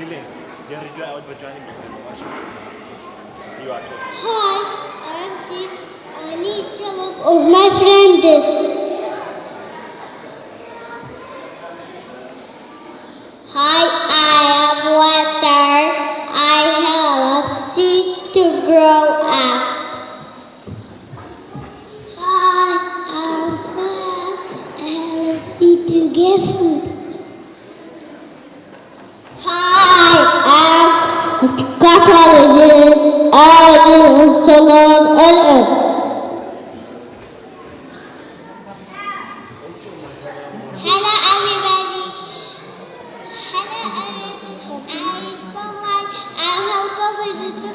Dilin, diğer video avut bacağını Hi, I'm Sid. I need to look of my friends. Hi, I am water. I help seed to grow up. Hi, I'm soil. I help seed to get food. Hi, I'm Catalan. I am Salon and Hello everybody. Hello everybody. I'm Salon. I'm helping to